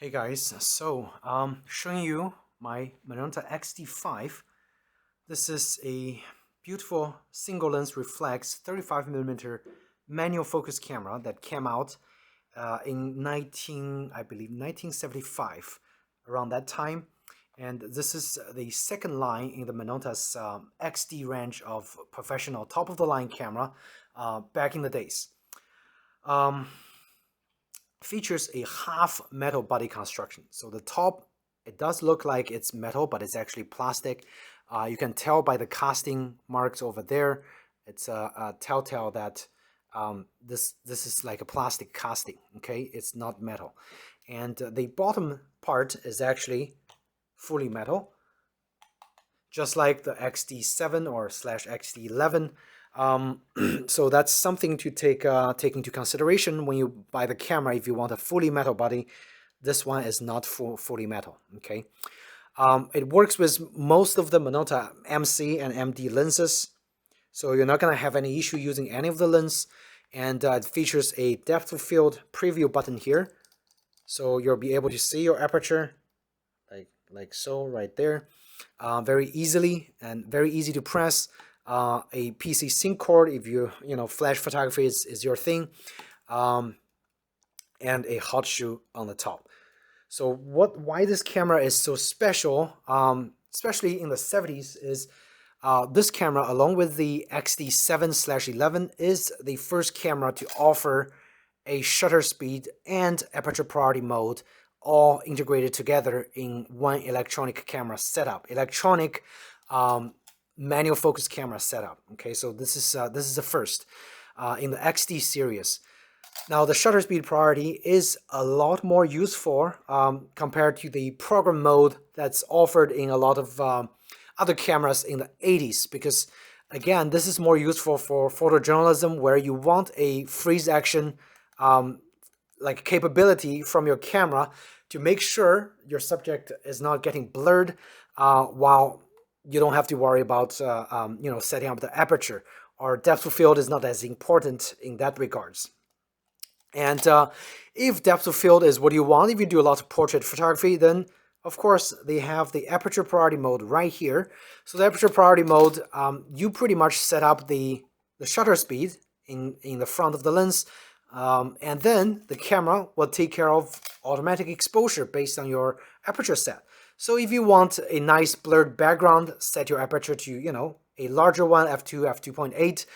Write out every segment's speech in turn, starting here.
Hey guys, so showing you my Minolta XD5. This is a beautiful single lens reflex 35mm manual focus camera that came out in I believe 1975, around that time. And this is the second line in the Minolta's XD range of professional top-of-the-line camera back in the days. Features a half metal body construction. So the top, it does look like it's metal, but it's actually plastic. You can tell by the casting marks over there. It's a telltale that this is like a plastic casting. Okay, it's not metal. And the bottom part is actually fully metal, just like the XD7 or /XD11. So that's something to take into consideration when you buy the camera. If you want a fully metal body, this one is not fully metal. Okay, it works with most of the Minolta MC and MD lenses, so you're not gonna have any issue using any of the lens. And it features a depth of field preview button here, so you'll be able to see your aperture like so right there, very easily and very easy to press. A PC sync cord if flash photography is your thing, and a hot shoe on the top. So why this camera is so special, especially in the 70s, is this camera, along with the XD7/11, is the first camera to offer a shutter speed and aperture priority mode all integrated together in one electronic camera setup. Electronic manual focus camera setup. Okay, so this is the first in the XD series. Now the shutter speed priority is a lot more useful compared to the program mode that's offered in a lot of other cameras in the 80s, because again, this is more useful for photojournalism, where you want a freeze action like capability from your camera to make sure your subject is not getting blurred while you don't have to worry about setting up the aperture, or depth of field is not as important in that regards. And if depth of field is what you want, if you do a lot of portrait photography, then of course they have the aperture priority mode right here. So the aperture priority mode, you pretty much set up the shutter speed in the front of the lens, and then the camera will take care of automatic exposure based on your aperture set. So if you want a nice blurred background, set your aperture to, a larger one, f2, f2.8,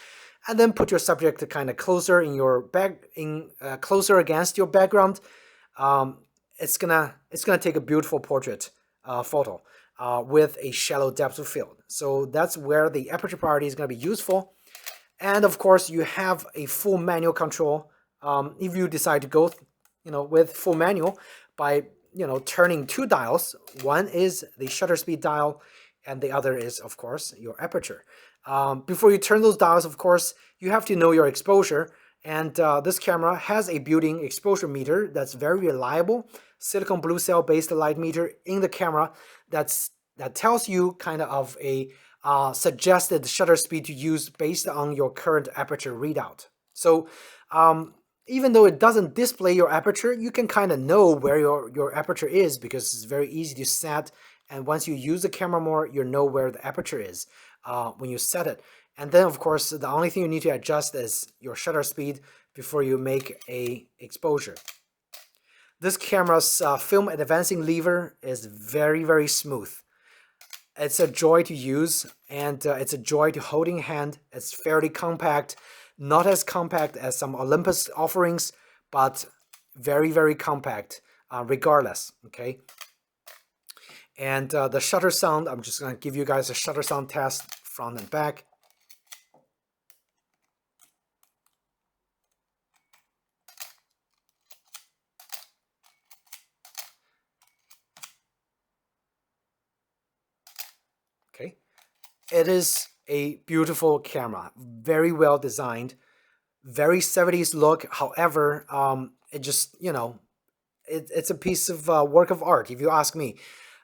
and then put your subject kind of closer in your closer against your background. It's gonna take a beautiful portrait photo with a shallow depth of field. So that's where the aperture priority is gonna be useful. And of course, you have a full manual control if you decide to go, with full manual by turning two dials. One is the shutter speed dial, and the other is, of course, your aperture. Before you turn those dials, of course, you have to know your exposure. And this camera has a built-in exposure meter that's very reliable, silicon blue cell based light meter in the camera that tells you kind of a suggested shutter speed to use based on your current aperture readout. So even though it doesn't display your aperture, you can kind of know where your aperture is, because it's very easy to set. And once you use the camera more, you know where the aperture is when you set it. And then, of course, the only thing you need to adjust is your shutter speed before you make a exposure. This camera's film advancing lever is very, very smooth. It's a joy to use, and it's a joy to hold in hand. It's fairly compact, not as compact as some Olympus offerings, but very, very compact regardless. Okay. And the shutter sound, I'm just going to give you guys a shutter sound test, front and back. Okay, it is a beautiful camera, very well designed, very 70s look. However, it just, it's a piece of work of art, if you ask me.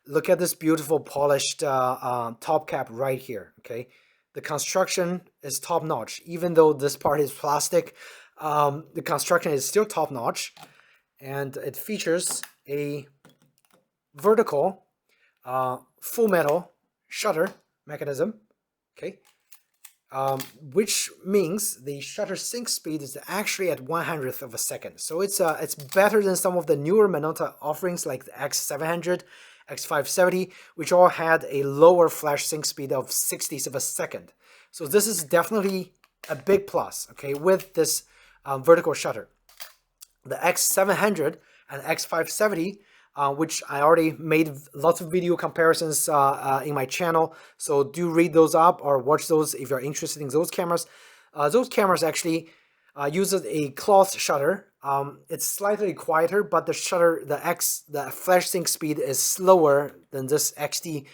Look at this beautiful polished top cap right here. Okay, the construction is top notch. Even though this part is plastic, the construction is still top notch, and it features a vertical full metal shutter mechanism, okay, which means the shutter sync speed is actually at 1/100th of a second. So it's better than some of the newer Minolta offerings like the X700, X570, which all had a lower flash sync speed of 60th of a second. So this is definitely a big plus, okay, with this vertical shutter. The X700 and X570, which I already made lots of video comparisons in my channel, so do read those up or watch those if you're interested in those cameras. Those cameras actually uses a cloth shutter. It's slightly quieter, but the shutter, the flash sync speed is slower than this XD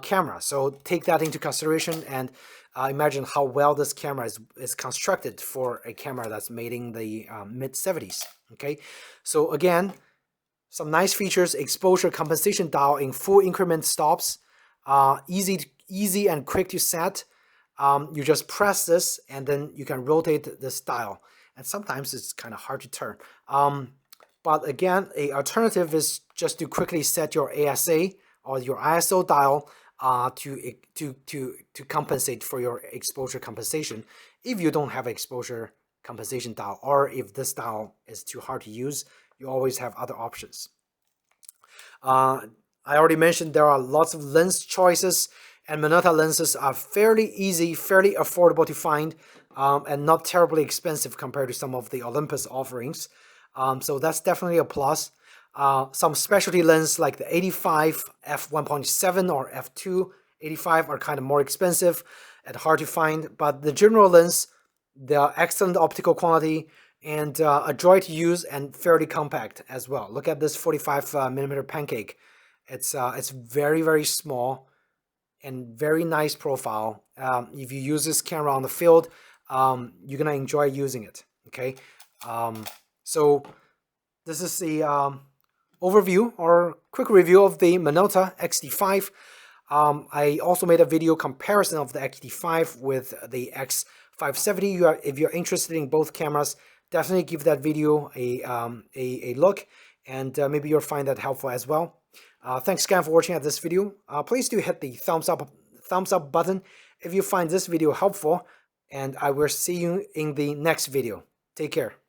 camera. So take that into consideration and imagine how well this camera is constructed for a camera that's made in the mid-70s. Okay, so again, some nice features: exposure compensation dial in full increment stops, easy and quick to set. You just press this and then you can rotate this dial, and sometimes it's kind of hard to turn. But again, a alternative is just to quickly set your ASA or your ISO dial to compensate for your exposure compensation if you don't have exposure compensation dial, or if this dial is too hard to use, you always have other options. I already mentioned there are lots of lens choices, and Minolta lenses are fairly easy, fairly affordable to find, and not terribly expensive compared to some of the Olympus offerings. So that's definitely a plus. Some specialty lenses like the 85 f1.7 or f2 85 are kind of more expensive and hard to find, but the general lens, they're excellent optical quality and a joy to use and fairly compact as well. Look at this 45mm pancake. It's very, very small and very nice profile. If you use this camera on the field, you're gonna enjoy using it. Okay, so this is the overview or quick review of the Minolta XD5. I also made a video comparison of the XD5 with the X570. If you're interested in both cameras, definitely give that video a look, and maybe you'll find that helpful as well. Thanks again for watching this video. Please do hit the thumbs up button if you find this video helpful, and I will see you in the next video. Take care.